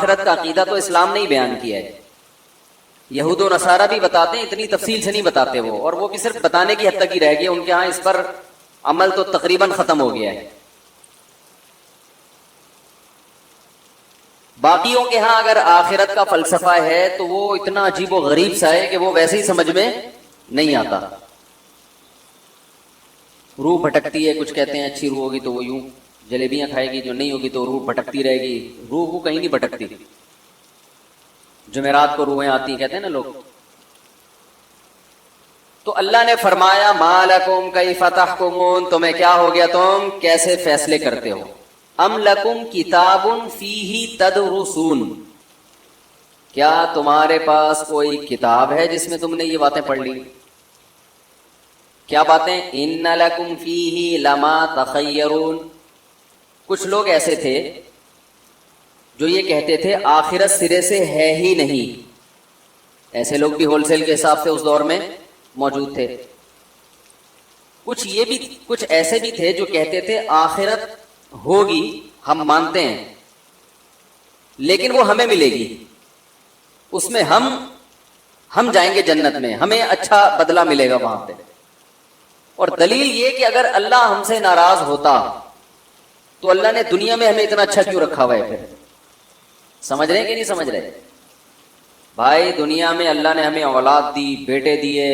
آخرت کا عقیدہ تو اسلام نے ہی بیان کیا ہے. یہود و نصارہ بھی بتاتے ہیں، اتنی تفصیل سے نہیں بتاتے وہ، اور وہ بھی صرف بتانے کی حد تک ہی رہ گئی، ان کے ہاں اس پر عمل تو تقریباً ختم ہو گیا ہے. باقیوں کے ہاں اگر آخرت کا فلسفہ ہے تو وہ اتنا عجیب و غریب سا ہے کہ وہ ویسے ہی سمجھ میں نہیں آتا. روح بھٹکتی ہے، کچھ کہتے ہیں اچھی روح ہوگی تو وہ یوں جلیبیاں کھائے گی، جو نہیں ہوگی تو روح بھٹکتی رہے گی. روح کو کہیں نہیں بھٹکتی. جمعرات کو روحیں آتی کہتے ہیں نا لوگ. تو اللہ نے فرمایا ما لکم کیف تحکمون، تمہیں کیا ہو گیا، تم کیسے فیصلے کرتے ہو. ام لکم کتاب فیہ تدرسون، کیا تمہارے پاس کوئی کتاب ہے جس میں تم نے یہ باتیں پڑھ لی. کیا باتیں؟ ان لکم فیہ لما تخیرون. کچھ لوگ ایسے تھے جو یہ کہتے تھے آخرت سرے سے ہے ہی نہیں. ایسے لوگ بھی ہول سیل کے حساب سے اس دور میں موجود تھے. کچھ ایسے بھی تھے جو کہتے تھے آخرت ہوگی، ہم مانتے ہیں، لیکن وہ ہمیں ملے گی، اس میں ہم جائیں گے جنت میں، ہمیں اچھا بدلہ ملے گا وہاں پہ. اور دلیل یہ کہ اگر اللہ ہم سے ناراض ہوتا تو اللہ نے دنیا میں ہمیں اتنا اچھا کیوں رکھا ہوا ہے. پھر سمجھ رہے ہیں کہ نہیں سمجھ رہے بھائی؟ دنیا میں اللہ نے ہمیں اولاد دی، بیٹے دیے،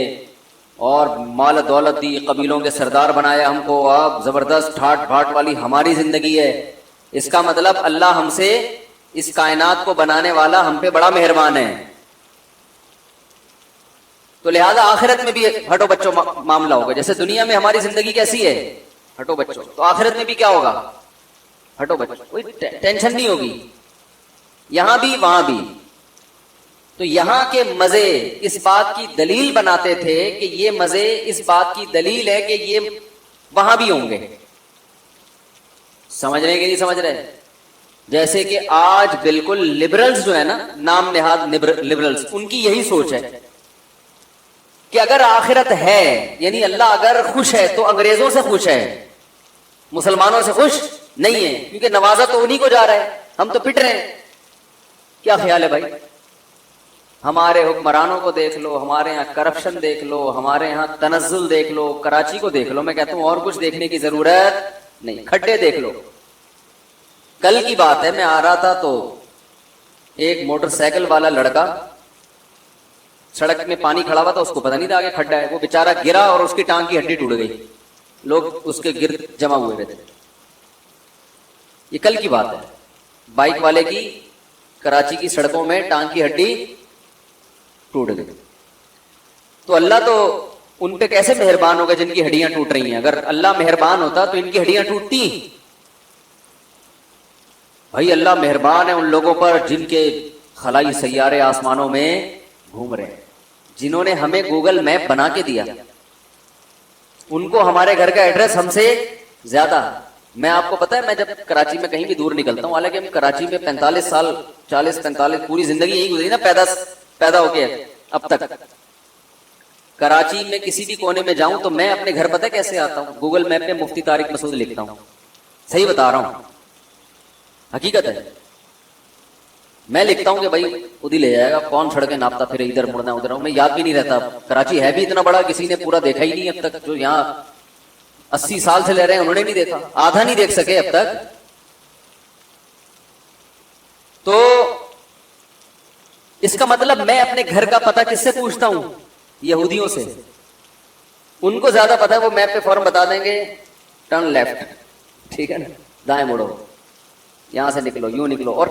اور مال دولت دی، قبیلوں کے سردار بنایا ہم کو، اب زبردست ٹھاٹ بھاٹ والی ہماری زندگی ہے. اس کا مطلب اللہ ہم سے، اس کائنات کو بنانے والا ہم پہ بڑا مہربان ہے. تو لہذا آخرت میں بھی ہٹو بچوں معاملہ ہوگا. جیسے دنیا میں ہماری زندگی کیسی ہے، ہٹو بچوں، تو آخرت میں بھی کیا ہوگا، ہٹو بچوں. کوئی ٹینشن نہیں ہوگی، یہاں بھی وہاں بھی. تو یہاں کے مزے اس بات کی دلیل بناتے تھے کہ یہ مزے اس بات کی دلیل ہے کہ یہ وہاں بھی ہوں گے. سمجھ رہے ہیں کہ نہیں سمجھ رہے؟ جیسے کہ آج بالکل لبرلز جو ہے نا، نام نہاد لبرلز، ان کی یہی سوچ ہے کہ اگر آخرت ہے، یعنی اللہ اگر خوش ہے تو انگریزوں سے خوش ہے، مسلمانوں سے خوش نہیں ہے، کیونکہ نوازا تو انہی کو جا رہا ہے، ہم تو پٹ رہے ہیں. کیا خیال ہے بھائی؟ ہمارے حکمرانوں کو دیکھ لو، ہمارے یہاں کرپشن دیکھ لو، ہمارے یہاں تنزل دیکھ لو، کراچی کو دیکھ لو. میں کہتا ہوں اور کچھ دیکھنے کی ضرورت نہیں، کھڈے دیکھ لو. کل کی بات ہے، میں آ رہا تھا تو ایک موٹر سائیکل والا لڑکا سڑک میں پانی کھڑا ہوا تھا، اس کو پتہ نہیں تھا آگے کھڈا ہے، وہ بیچارہ گرا اور اس کی ٹانگ کی ہڈی ٹوٹ گئی. لوگ اس کے گرد جمع ہوئے تھے. یہ کل کی بات ہے. بائک والے کی کراچی کی سڑکوں میں ٹانگ کی ہڈی ٹوٹ گئی. تو اللہ تو ان پہ کیسے مہربان ہوگا جن کی ہڈیاں ٹوٹ رہی ہیں؟ اگر اللہ مہربان ہوتا تو ان کی ہڈیاں ٹوٹتی؟ بھائی اللہ مہربان ہے ان لوگوں پر جن کے خلائی سیارے آسمانوں میں گھوم رہے ہیں، جنہوں نے ہمیں گوگل میپ بنا کے دیا. ان کو ہمارے گھر کا ایڈریس ہم سے زیادہ. میں آپ کو پتا ہے، میں جب کراچی میں کہیں بھی دور نکلتا ہوں، حالانکہ ہم کراچی میں 45 سال 40-45 پوری زندگی یہی گزری نا، پیدا ہو کے اب تک. کراچی میں کسی بھی کونے میں جاؤں تو میں اپنے گھر پتہ کیسے آتا ہوں؟ گوگل میپ پہ مفتی طارق مسعود لکھتا ہوں. صحیح بتا رہا ہوں، حقیقت ہے. میں لکھتا ہوں کہ بھائی خود ہی لے جائے گا، کون سڑکیں ناپتا پھر ادھر مڑنا ادھر. میں یاد بھی نہیں رہتا. کراچی ہے بھی اتنا بڑا، کسی نے پورا دیکھا ہی نہیں اب تک. جو یہاں 80 سال سے لے رہے ہیں انہوں نے نہیں دیکھا، آدھا نہیں دیکھ سکے اب تک. تو اس کا مطلب میں اپنے گھر کا پتہ کس سے پوچھتا ہوں؟ یہودیوں سے. ان کو زیادہ پتہ ہے، وہ میپ پہ فوراً بتا دیں گے ٹرن لیفٹ، ٹھیک ہے نا، دائیں مڑو، یہاں سے نکلو، یوں نکلو، اور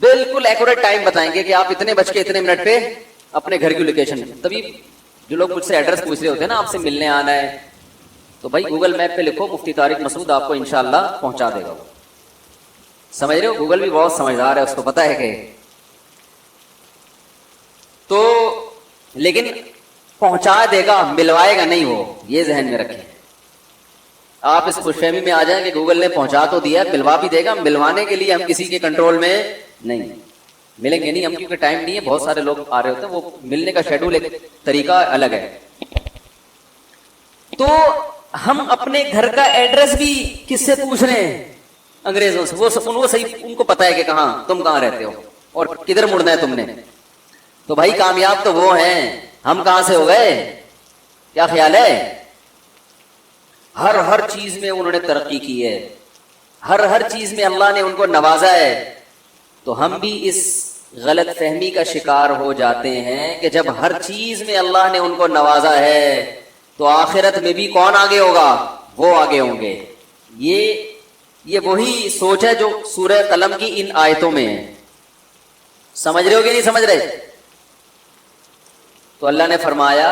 بالکل ایکوریٹ ٹائم بتائیں گے کہ آپ اتنے بج کے اتنے منٹ پہ اپنے گھر کی لوکیشن. تبھی جو لوگ مجھ سے ایڈریس پوچھ رہے ہوتے ہیں نا، آپ سے ملنے آنا ہے، تو بھائی گوگل میپ پہ لکھو مفتی طارق مسعود، آپ کو انشاءاللہ پہنچا دے گا. سمجھ رہے ہو؟ گوگل بھی بہت سمجھدار ہے، اس کو پتا ہے کہ تو، لیکن پہنچا دے گا، ملوائے گا نہیں. وہ یہ ذہن میں رکھیں. آپ اس خوش فہمی میں آ جائیں کہ گوگل نے پہنچا تو دیا، ملوا بھی دے گا. ملوانے کے لیے ہم کسی کے کنٹرول میں نہیں، ملیں گے نہیں ہم، کیونکہ ٹائم نہیں ہے. بہت سارے لوگ آ رہے ہوتے ہیں، وہ ملنے کا شیڈول ایک طریقہ الگ ہے. تو ہم اپنے گھر کا ایڈریس بھی کس سے پوچھ رہے ہیں؟ انگریزوں سے. وہ صحیح ان کو پتا ہے کہ کہاں تم کہاں رہتے ہو اور کدھر مڑنا ہے تم نے. تو بھائی کامیاب تو وہ ہیں, ہم کہاں سے ہو گئے؟ کیا خیال ہے؟ ہر چیز میں انہوں نے ترقی کی ہے, ہر چیز میں اللہ نے ان کو نوازا ہے. تو ہم بھی اس غلط فہمی کا شکار ہو جاتے ہیں کہ جب ہر چیز میں اللہ نے ان کو نوازا ہے تو آخرت میں بھی کون آگے ہوگا؟ وہ آگے ہوں گے. یہ وہی سوچ ہے جو سورہ قلم کی ان آیتوں میں ہے. سمجھ رہے ہو کہ نہیں سمجھ رہے؟ تو اللہ نے فرمایا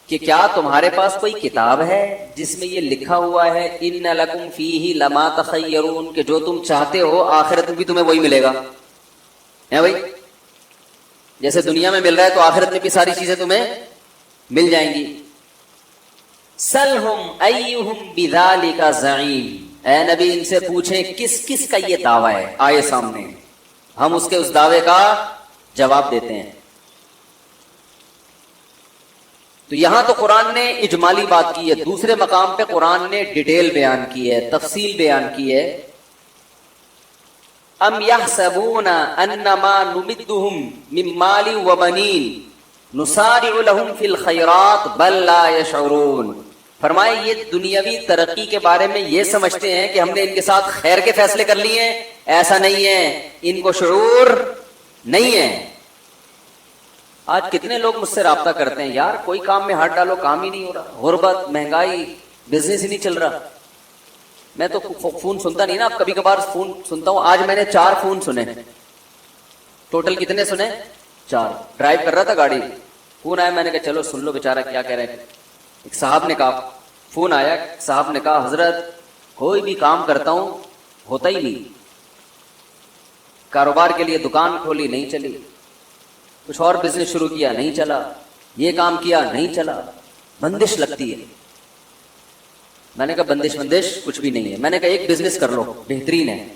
کہ کیا تمہارے پاس کوئی کتاب ہے جس میں یہ لکھا ہوا ہے ان لکم فیہ لما تخیرون, کہ جو تم چاہتے ہو آخرت میں بھی تمہیں وہی ملے گا؟ ہے بھائی, جیسے دنیا میں مل رہا ہے تو آخرت میں بھی ساری چیزیں تمہیں مل جائیں گی. سلہم ایہم بذالک زعیم, اے نبی ان سے پوچھیں کس کس کا یہ دعویٰ ہے, آئے سامنے, ہم اس کے اس دعوے کا جواب دیتے ہیں. تو یہاں تو قرآن نے اجمالی بات کی ہے, دوسرے مقام پہ قرآن نے ڈیٹیل بیان کی ہے, تفصیل بیان کی ہے. ام یحسبون انما نمدہم من مال و بنین نسارع لہم فی الخیرات بل لا یشعرون. فرمائے یہ دنیاوی ترقی کے بارے میں یہ سمجھتے ہیں کہ ہم نے ان کے ساتھ خیر کے فیصلے کر لیے ہیں. ایسا نہیں ہے, ان کو شعور نہیں ہے. آج کتنے لوگ مجھ سے رابطہ کرتے ہیں, یار کوئی کام میں ہاتھ ڈالو کام ہی نہیں ہو رہا, غربت, مہنگائی, بزنس ہی نہیں چل رہا. میں تو فون سنتا نہیں نا, اب کبھی کبھار فون سنتا ہوں. آج میں نے 4 فون سنے, ٹوٹل کتنے سنے؟ 4. ڈرائیو کر رہا تھا گاڑی, فون آیا, میں نے کہا چلو سن لو بیچارہ کیا کہہ رہے ہیں. ایک صاحب نے کہا, فون آیا, صاحب نے کہا حضرت کوئی بھی کام کرتا ہوں ہوتا ہی نہیں, کاروبار کے لیے دکان کھولی نہیں چلی, کچھ اور بزنس شروع کیا نہیں چلا, یہ کام کیا نہیں چلا, بندش لگتی ہے. میں نے کہا بندش کچھ بھی نہیں ہے. میں نے کہا ایک بزنس کر لو بہترین ہے.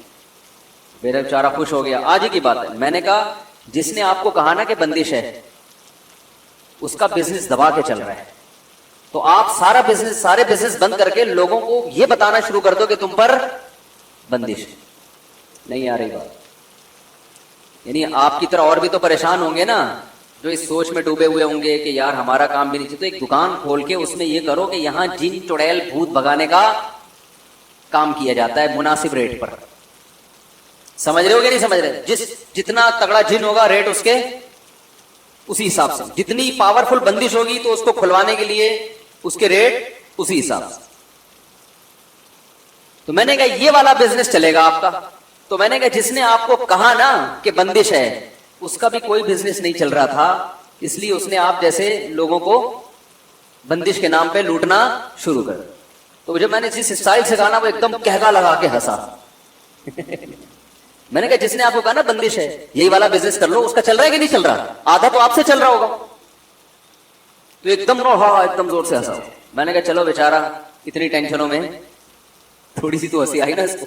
میرا بیچارہ خوش ہو گیا. آج ہی کی بات ہے, میں نے کہا جس نے آپ کو کہا نا کہ بندش ہے اس کا بزنس دبا کے چل رہا ہے, تو آپ سارے بزنس بند کر کے لوگوں کو یہ بتانا شروع کر دو کہ تم پر بندش ہے. نہیں آ رہی بات. یعنی آپ کی طرح اور بھی تو پریشان ہوں گے نا, جو اس سوچ میں ڈوبے ہوئے ہوں گے کہ یار ہمارا کام بھی نہیں چاہیے. تو ایک دکان کھول کے اس میں یہ کرو کہ یہاں جن چڑیل بھوت بھگانے کا کام کیا جاتا ہے مناسب ریٹ پر. سمجھ رہے ہو کہ نہیں سمجھ رہے؟ جتنا تگڑا جن ہوگا ریٹ اس کے اسی حساب سے, جتنی پاورفل بندش ہوگی تو اس کو کھلوانے کے لیے اس کے ریٹ اسی حساب سے. تو میں نے کہا یہ والا بزنس چلے گا آپ کا. تو میں نے کہا جس نے آپ کو کہا نا کہ بندش ہے اس کا بھی کوئی بزنس نہیں چل رہا تھا, اس لیے اس نے آپ جیسے لوگوں کو بندش کے نام پہ لوٹنا شروع کر. تو جب میں نے جس اسٹائل سے کہا نا وہ ایک دم کہکا لگا کے ہنسا. میں نے کہا جس نے آپ کو کہا نا بندش ہے یہی والا بزنس کر لو, اس کا چل رہا ہے کہ نہیں چل رہا؟ آدھا تو آپ سے چل رہا ہوگا. تو ایک دم ایک دم زور سے ہنسا. میں نے کہا چلو بیچارہ اتنی ٹینشنوں میں تھوڑی سی تو ہنسی آئی نا اس کو.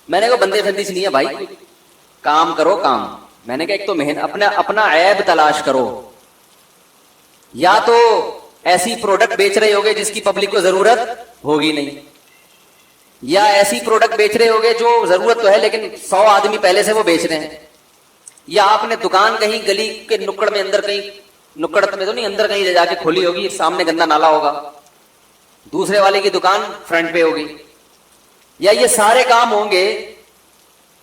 میں نے کہا بندے بندش نہیں ہے بھائی, کام کرو کام. میں نے کہا ایک تو محنت, اپنا عیب تلاش کرو. یا تو ایسی پروڈکٹ بیچ رہے ہوگے جس کی پبلک کو ضرورت ہوگی نہیں, یا ایسی پروڈکٹ بیچ رہے ہوگے جو ضرورت تو ہے لیکن 100 آدمی پہلے سے وہ بیچ رہے ہیں, یا آپ نے دکان کہیں گلی کے نکڑ میں اندر کہیں, نکڑ میں تو نہیں اندر کہیں جا کے کھولی ہوگی, سامنے گندا نالا ہوگا, دوسرے والے کی دکان فرنٹ پہ ہوگی. یا یہ سارے کام ہوں گے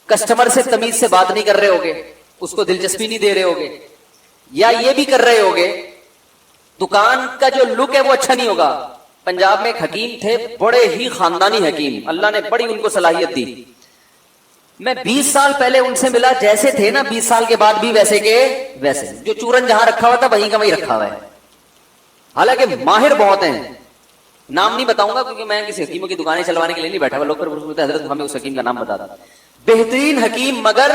کسٹمر سے تمیز سے بات نہیں کر رہے ہوگے, اس کو دلچسپی نہیں دے رہے ہوگے, یا یہ بھی کر رہے ہوگے دکان کا جو لک ہے وہ اچھا نہیں ہوگا. پنجاب میں ایک حکیم تھے, بڑے ہی خاندانی حکیم, اللہ نے بڑی ان کو صلاحیت دی. میں 20 سال پہلے ان سے ملا, جیسے تھے نا 20 سال کے بعد بھی ویسے کے ویسے, جو چورن جہاں رکھا ہوا تھا وہیں کا وہیں رکھا ہوا ہے. حالانکہ ماہر بہت ہیں, نام نہیں بتاؤں گا کیونکہ میں کسی حکیموں کی دکانیں چلوانے کے لیے نہیں بیٹھا ہوا. لوگ پھر حضرت ہمیں اس حکیم کا نام بتا دیا. بہترین حکیم, مگر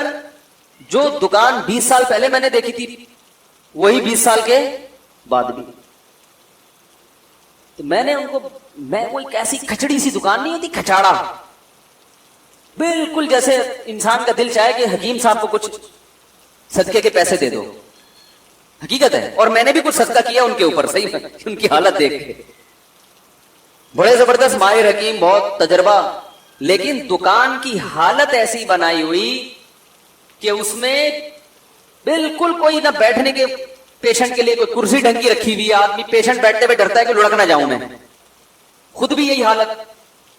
جو دکان 20 سال پہلے میں نے دیکھی تھی وہی 20 سال کے بعد بھی. تو میں نے ان کو, میں کوئی ایسی کھچڑی سی دکان نہیں ہوتی, کھچاڑا بالکل جیسے انسان کا دل چاہے کہ حکیم صاحب کو کچھ صدقے کے پیسے دے دو. حقیقت ہے, اور میں نے بھی کچھ صدقہ کیا ان کے اوپر, صحیح ان کی حالت دیکھ کے. बड़े जबरदस्त माहिर हकीम, बहुत तजर्बा, लेकिन दुकान की हालत ऐसी बनाई हुई कि उसमें बिल्कुल कोई ना बैठने के, पेशेंट के लिए कोई कुर्सी ढंग की रखी हुई है, आदमी पेशेंट बैठते हुए डरता है कि लुढ़क ना जाऊं मैं, खुद भी यही हालत।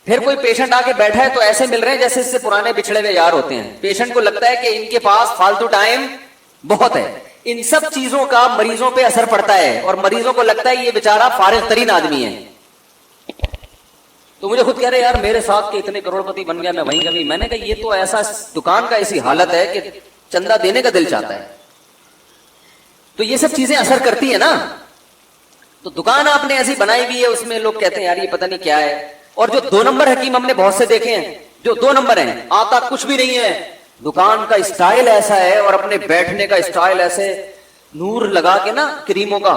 फिर कोई पेशेंट आके बैठा है तो ऐसे मिल रहे हैं जैसे इससे पुराने बिछड़े हुए यार होते हैं। पेशेंट को लगता है कि इनके पास फालतू टाइम बहुत है। इन सब चीजों का मरीजों पे असर पड़ता है और मरीजों को लगता है ये बेचारा फारिग तरीन आदमी है। तो मुझे खुद कह रहे यार मेरे साथ के इतने करोड़पति बन गया, मैं वहीं कभी, मैंने कहा ये तो ऐसा दुकान का ऐसी हालत है कि चंदा देने का दिल चाहता है। तो ये सब चीजें असर करती है ना। तो दुकान आपने ऐसी बनाई हुई है, उसमें लोग कहते हैं यार ये पता नहीं क्या है। और जो 2 नंबर हकीम हमने बहुत से देखे हैं, जो 2 नंबर हैं, आता कुछ भी नहीं है, दुकान का स्टाइल ऐसा है और अपने बैठने का स्टाइल ऐसे, नूर लगा के ना क्रीमों का,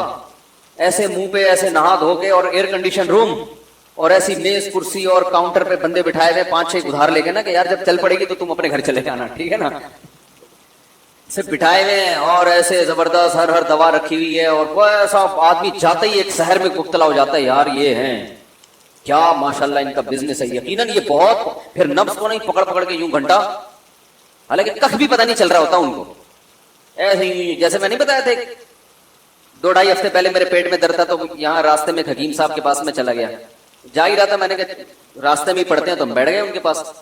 ऐसे मुंह पे ऐसे नहा धो के, और एयर कंडीशन रूम, और ऐसी मेज कुर्सी और काउंटर पे बंदे बिठाए हुए 5-6 उधार लेके ना कि यार जब चल पड़ेगी तो तुम अपने घर चले जाना, ठीक है ना। सिर्फ बिठाए हुए हैं और ऐसे जबरदस्त हर दवा रखी हुई है, और वो ऐसा आदमी जाते ही एक शहर में मुब्तला हो जाता है, यार ये हैं क्या माशाल्लाह इनका बिजनेस है, यकीनन ये बहुत। फिर नफ्स को नहीं पकड़ पकड़ के यूं घंटा, हालांकि कख भी पता नहीं चल रहा होता उनको, ऐसे ही जैसे मैं नहीं बताया थे 2-2.5 हफ्ते पहले मेरे पेट में दर्द था, तो यहाँ रास्ते में हकीम साहब के पास में चला गया, जा ही रहा था, मैंने कहा रास्ते में ही पड़ते हैं, तो हम बैठ गए उनके पास।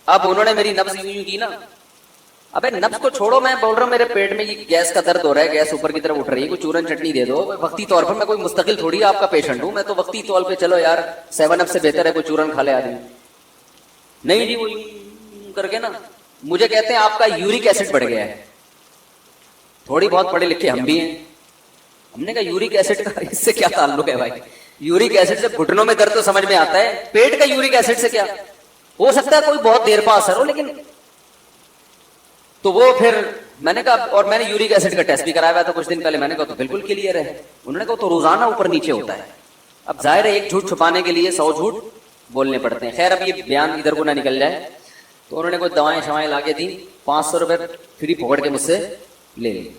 अब उन्होंने मेरी नब्ज यूं की ना, अबे नब्ज को छोड़ो, मैं बोल रहा हूँ मेरे पेट में ये गैस का दर्द हो रहा है, गैस ऊपर की तरफ उठ रही है, कोई चूरन चटनी दे दो वक्ती तौर पर। मैं कोई मुस्तकिल थोड़ी आपका पेशेंट हूं, मैं तो वक्ती तौर पे चलो यार 7 अप से बेहतर है कोई चूरन खा ले आदमी। नहीं जी, वो करके ना मुझे कहते हैं आपका यूरिक एसिड बढ़ गया है। थोड़ी बहुत पढ़े लिखे हम भी हैं, हमने कहा यूरिक एसिड का इससे क्या ताल्लुक है भाई, यूरिक एसिड से घुटनों में दर्द तो समझ में आता है, पेट का यूरिक एसिड से क्या हो सकता है, कोई बहुत देर का असर हो, लेकिन तो वो फिर मैंने कहा, और मैंने यूरिक एसिड का टेस्ट भी कराया हुआ था कुछ दिन पहले, मैंने कहा तो बिल्कुल क्लियर है। उन्होंने कहा तो रोजाना ऊपर नीचे होता है। अब जाहिर है एक झूठ छुपाने के लिए 100 झूठ बोलने पड़ते हैं। खैर अब ये बयान इधर को ना निकल जाए, तो उन्होंने कोई दवाएं शवाएं लाके दी, 500 रुपए फ्री पकड़ के मुझसे ले ली।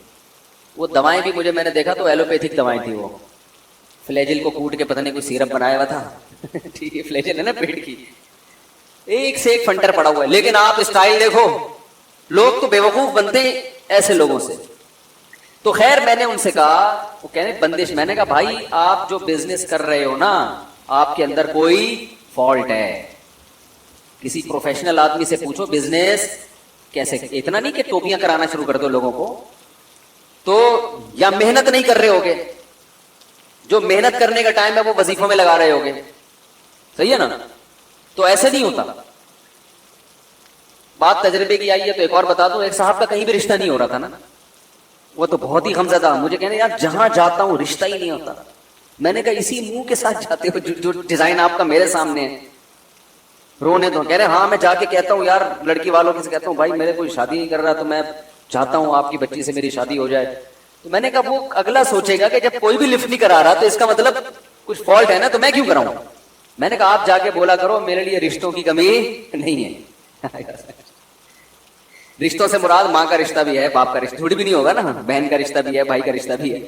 वो दवाएं भी मुझे, मैंने देखा तो एलोपैथिक दवाएं थी, वो फ्लैजिल को कूट के पता नहीं कोई सिरप बनाया हुआ था ठीक है, फ्लैजिल है ना पेट की, एक से एक फंटर पड़ा हुआ है। लेकिन आप स्टाइल देखो, लोग तो बेवकूफ बनते हैं ऐसे लोगों से। तो खैर मैंने उनसे कहा, वो कहने बंदिश, मैंने कहा भाई आप जो बिजनेस कर रहे हो ना, आपके अंदर कोई फॉल्ट है। किसी प्रोफेशनल आदमी से पूछो बिजनेस कैसे, इतना नहीं कि टोपियां कराना शुरू कर दो लोगों को, तो या मेहनत नहीं कर रहे होगे, जो मेहनत करने का टाइम है वो वजीफों में लगा रहे होगे, सही है ना। तो ऐसे नहीं होता। बात तजर्बे की आई है तो एक और बता दूं, एक साहब का कहीं भी रिश्ता नहीं हो रहा था ना, वो तो बहुत ही गमज़दा, मुझे कहने यार जहां जाता हूं रिश्ता ही नहीं होता। मैंने कहा इसी मुंह के साथ जाते हो जो डिजाइन आपका मेरे सामने है, रोने दो। कह रहे हाँ मैं जाके कहता हूँ यार लड़की वालों से कहता हूँ भाई मेरे कोई शादी नहीं कर रहा, तो मैं चाहता हूँ आपकी बच्ची से मेरी शादी हो जाए। तो मैंने कहा वो अगला सोचेगा कि जब कोई भी लिफ्ट नहीं करा रहा तो इसका मतलब कुछ फॉल्ट है ना, तो मैं क्यों कराऊं। मैंने कहा आप जाके बोला करो मेरे लिए रिश्तों की कमी नहीं है रिश्तों से मुराद माँ का रिश्ता भी है, बाप का रिश्ता थोड़ी भी नहीं होगा ना, बहन का रिश्ता भी है, भाई का रिश्ता भी है।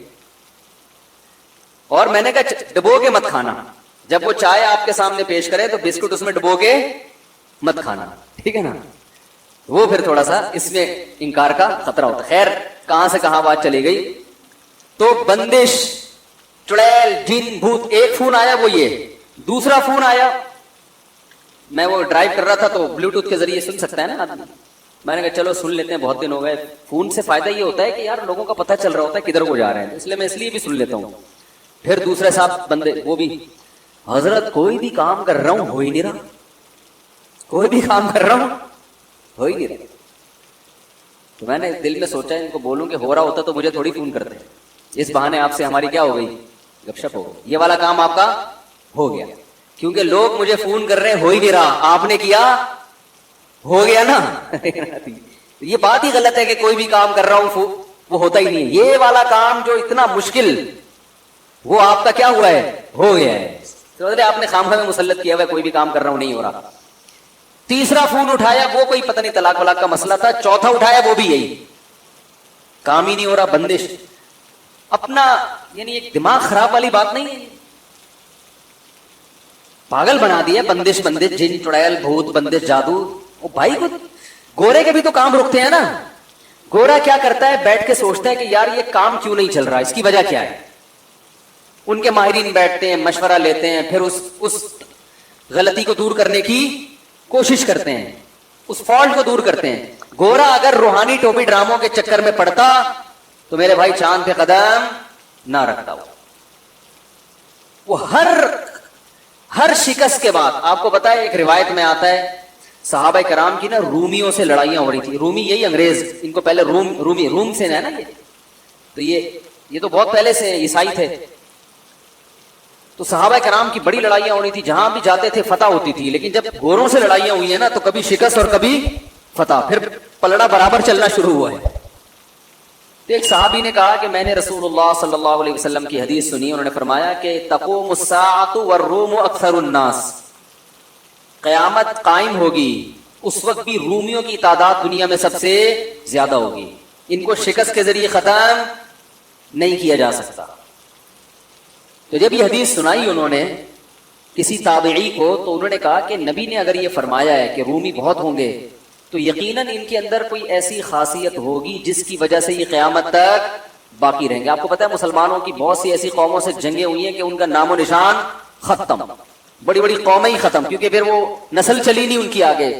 और मैंने कहा डबो के मत खाना, जब वो चाय आपके सामने पेश करे तो बिस्कुट उसमें डबो के मत खाना, ठीक है ना। वो फिर थोड़ा सा इसमें इंकार का खतरा होता है। खैर कहां से कहां बात चली गई। तो बंदिश, चुड़ैल, जिन, भूत, एक फोन आया वो ये, दूसरा फोन आया, मैं वो ड्राइव कर रहा था तो ब्लूटूथ के जरिए सुन सकता है ना आदमी। मैंने कहा चलो सुन लेते हैं, बहुत दिन हो गए। फोन से फायदा ये होता है कि यार लोगों का पता चल रहा होता है किधर को जा रहे हैं, तो इसलिए मैं इसलिए भी सुन लेता हूँ। फिर दूसरे साहब बंदे, वो भी हजरत कोई भी काम कर रहा हूं हो ही नहीं रहा, कोई भी काम कर रहा हूं हो ही नहीं रहा। तो मैंने दिल में सोचा इनको बोलूं कि हो रहा होता तो मुझे थोड़ी फोन करते, इस बहाने आपसे हमारी क्या हो गई, गपशप हो गई, ये वाला काम आपका हो गया। क्योंकि लोग मुझे फोन कर रहे हैं हो ही नहीं रहा, आपने किया हो गया ना ये बात ही गलत है कि कोई भी काम कर रहा हूं वो होता ही नहीं है। ये वाला काम जो इतना मुश्किल, वो आपका क्या हुआ है, हो गया है। तो आपने खामखा में मुसल्लत किया हुआ है, कोई भी काम कर रहा हूं नहीं हो रहा। तीसरा फोन उठाया, वो कोई पता नहीं तलाक वलाक का मसला था। चौथा उठाया, वो भी यही, काम ही नहीं हो रहा, बंदिश। अपना यानी एक दिमाग खराब वाली बात नहीं है। पागल बना दिया, बंदिश बंदिश, जिन चुड़ैल भूत बंदिश जादू। ओ भाई को गोरे के भी तो काम रुकते हैं ना। गोरा क्या करता है, बैठ के सोचता है कि यार ये काम क्यों नहीं चल रहा, इसकी वजह क्या है। उनके माहिरीन बैठते हैं, मशवरा लेते हैं, फिर उस गलती को दूर करने की कोशिश करते हैं, उस फॉल्ट को दूर करते हैं। गोरा अगर रूहानी टोपी ड्रामों के चक्कर में पड़ता तो मेरे भाई चांद पे कदम ना रखता। वो हर शिकस्त के बाद, आपको पता है एक रिवायत में आता है सहाबा कराम की ना रूमियों से लड़ाइयां हो रही थी। रूमी यही अंग्रेज, इनको पहले रूम से है ना ये, तो ये तो बहुत पहले से ईसाई थे। तो सहाबा कराम की बड़ी लड़ाइयां हो रही थी, जहां भी जाते थे फतह होती थी। लेकिन जब गोरों से लड़ाइयां हुई है ना, तो कभी शिकस्त और कभी फतह, फिर पलड़ा बराबर चलना शुरू हुआ है। तो एक सहाबी ने कहा कि मैंने रसूलुल्लाह सल्लल्लाहु अलैहि वसल्लम की हदीस सुनी। उन्होंने फरमाया कि तक़ूमुस्साअतु वर्रूमु अक्सरुन्नास, क़यामत कायम होगी, उस वक्त भी रूमियों की तादाद दुनिया में सबसे ज्यादा होगी। इनको शिकस्त के जरिए खत्म नहीं किया जा सकता। तो जब ये हदीस सुनाई उन्होंने किसी ताबिई को, तो उन्होंने कहा कि नबी ने अगर ये फरमाया है कि रूमी बहुत होंगे, तो यकीनन इनके अंदर कोई ऐसी खासियत होगी जिसकी वजह से ये क़यामत तक बाकी रहेंगे। आपको पता है मुसलमानों की बहुत सी ऐसी कौमों से जंगें हुई हैं कि उनका नामो निशान खत्म, बड़ी बड़ी कौमें ही खत्म, क्योंकि फिर वो नस्ल चली नहीं उनकी आगे,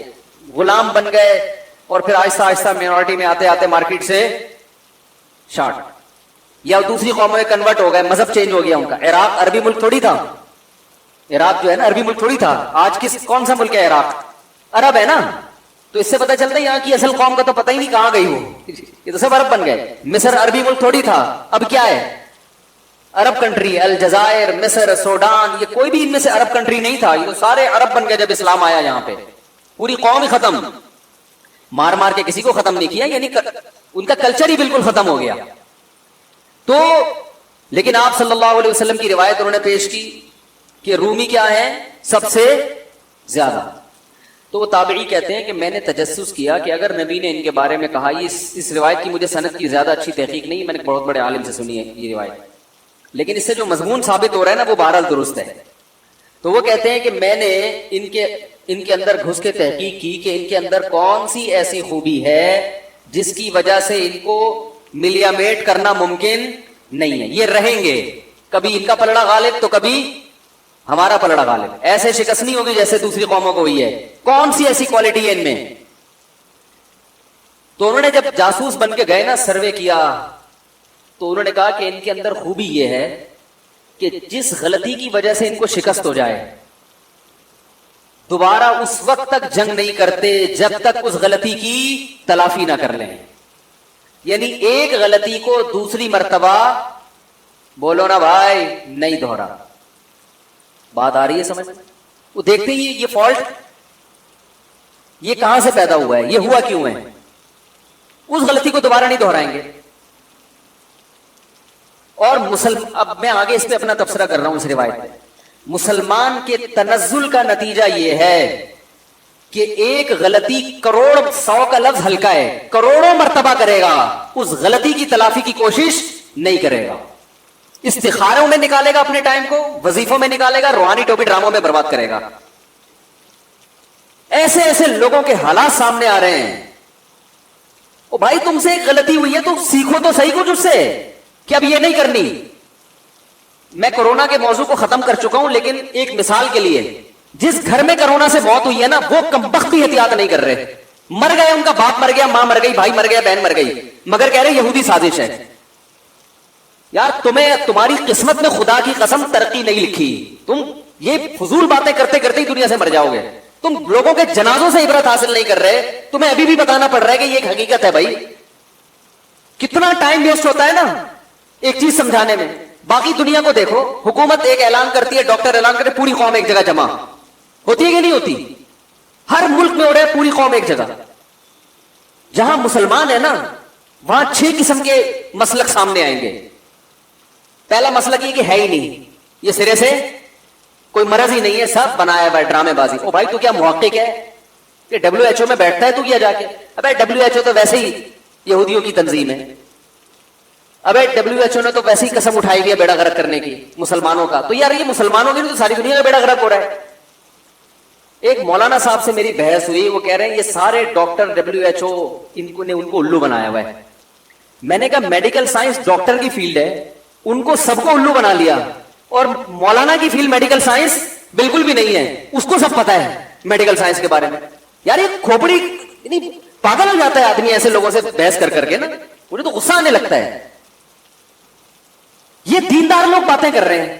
गुलाम बन गए और फिर आहिस्ता आहिस्ता मिनॉरिटी में आते आते मार्केट से शार्ट, या दूसरी कौमों में कन्वर्ट हो गए, मजहब चेंज हो गया उनका। इराक अरबी मुल्क थोड़ी था, इराक जो है ना अरबी मुल्क थोड़ी था। आज कौन सा मुल्क है इराक? अरब है ना। तो इससे पता चलता है यहाँ की असल कौम का तो पता ही नहीं कहां गई वो, ये तो सब अरब बन गए। मिस्र अरबी मुल्क थोड़ी था, अब क्या है? अरब कंट्री, अलजायर, मिस्र, सूडान, ये कोई भी इनमें से अरब कंट्री नहीं था, ये तो सारे अरब बन गए जब इस्लाम आया यहाँ पे। पूरी कौम ही खत्म, मार मार के किसी को खत्म नहीं किया, यानी उनका कल्चर ही बिल्कुल खत्म हो गया। तो लेकिन आप सल्लल्लाहु अलैहि वसल्लम की रिवायत उन्होंने पेश की कि रूमी क्या है सबसे ज्यादा। तो वो ताबिई कहते हैं कि मैंने तजस्सुस किया कि अगर नबी ने इनके बारे में कहा, इस रिवायत की मुझे सनद की ज्यादा अच्छी तहकीक नहीं, मैंने बहुत बड़े आलिम से सुनी है ये रिवायत, लेकिन इससे जो मजमून साबित हो रहा है ना वो बहरहाल दुरुस्त है। तो वो कहते हैं कि मैंने इनके अंदर घुस के तहकीक की कि इनके अंदर कौन सी ऐसी खूबी है जिसकी वजह से इनको मिलियामेट करना मुमकिन नहीं है। ये रहेंगे, कभी इनका पलड़ा गालिब तो कभी हमारा पलड़ा गालिब, ऐसे शिकस्त नहीं होगी जैसे दूसरी कौमों को हुई है। कौन सी ऐसी क्वालिटी है इनमें? तो उन्होंने जब जासूस बन के गए ना, सर्वे किया, तो उन्होंने कहा कि इनके अंदर खूबी यह है कि जिस गलती की वजह से इनको शिकस्त हो जाए, दोबारा उस वक्त तक जंग नहीं करते जब तक उस गलती की तलाफी ना कर लें। यानी एक गलती को दूसरी मर्तबा, बोलो ना भाई, नहीं दोहरा। बात आ रही है समझ? वो देखते ही ये फॉल्ट ये कहां से पैदा हुआ है, ये हुआ क्यों है, उस गलती को दोबारा नहीं दोहराएंगे। और अब मैं आगे इस पे अपना तबसरा कर रहा हूं इस रिवायत पे। मुसलमान के तनज़्ज़ुल का नतीजा यह है कि एक गलती करोड़ 100 का लफ्ज हल्का है, करोड़ों मर्तबा करेगा, उस गलती की तलाफी की कोशिश नहीं करेगा। इस्तिखारों में निकालेगा अपने टाइम को, वजीफों में निकालेगा, रूहानी टोपी ड्रामों में बर्बाद करेगा। ऐसे ऐसे लोगों के हालात सामने आ रहे हैं। ओ भाई, तुमसे एक गलती हुई है तो सीखो तो सही कुछ उससे, कि अब ये नहीं करनी। मैं कोरोना के मौजू को खत्म कर चुका हूं, लेकिन एक मिसाल के लिए, जिस घर में कोरोना से मौत हुई है ना, वो कमबख्त भी एहतियात नहीं कर रहे। मर गए, उनका बाप मर गया, मां मर गई, भाई मर गया, बहन मर गई, मगर कह रहे यहूदी साजिश है। यार तुम्हारी किस्मत में खुदा की कसम तरक्की नहीं लिखी, तुम ये फजूल बातें करते करते ही दुनिया से मर जाओगे। तुम लोगों के जनाजों से इबरत हासिल नहीं कर रहे, तुम्हें अभी भी बताना पड़ रहा है कि ये एक हकीकत है। भाई कितना टाइम वेस्ट होता है ना एक चीज समझाने में। बाकी दुनिया को देखो, हुकूमत एक ऐलान करती है, डॉक्टर ऐलान करते, पूरी कौम एक जगह जमा होती है कि नहीं होती? हर मुल्क में हो रहा है, पूरी कौम एक जगह। जहां मुसलमान है ना, वहां 6 किस्म के मसलक सामने आएंगे। पहला मसलक ये कि है ही नहीं, ये सिरे से कोई मरज ही नहीं है, सब बनाया हुआ है, ड्रामेबाजी। ओ भाई, तू क्या मुहक्किक है कि WHO में बैठता है तू किया जाके? अबे WHO तो वैसे ही यहूदियों की तंजीम है। अबे WHO ने तो वैसे ही कसम उठाई हुई है बेड़ा गर्क करने की मुसलमानों का। तो यार ये मुसलमानों की नहीं तो सारी दुनिया का बेड़ा गर्क हो रहा है। ایک مولانا صاحب سے میری بحث ہوئی, وہ کہہ رہے ہیں یہ سارے ڈاکٹر WHO ان کو الو بنایا ہوا ہے. میں نے کہا میڈیکل سائنس ڈاکٹر کی فیلڈ ہے, ان کو سب کو الو بنا لیا, اور مولانا کی فیلڈ میڈیکل سائنس بالکل بھی نہیں ہے, اس کو سب پتا ہے میڈیکل سائنس کے بارے میں. یار یہ کھوپڑی پاگل ہو جاتا ہے آدمی ایسے لوگوں سے بحث کر کے نا, مجھے تو غصہ آنے لگتا ہے. یہ دیندار لوگ باتیں کر رہے ہیں.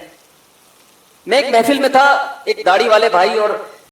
میں ایک محفل میں تھا, ایک داڑھی والے بھائی اور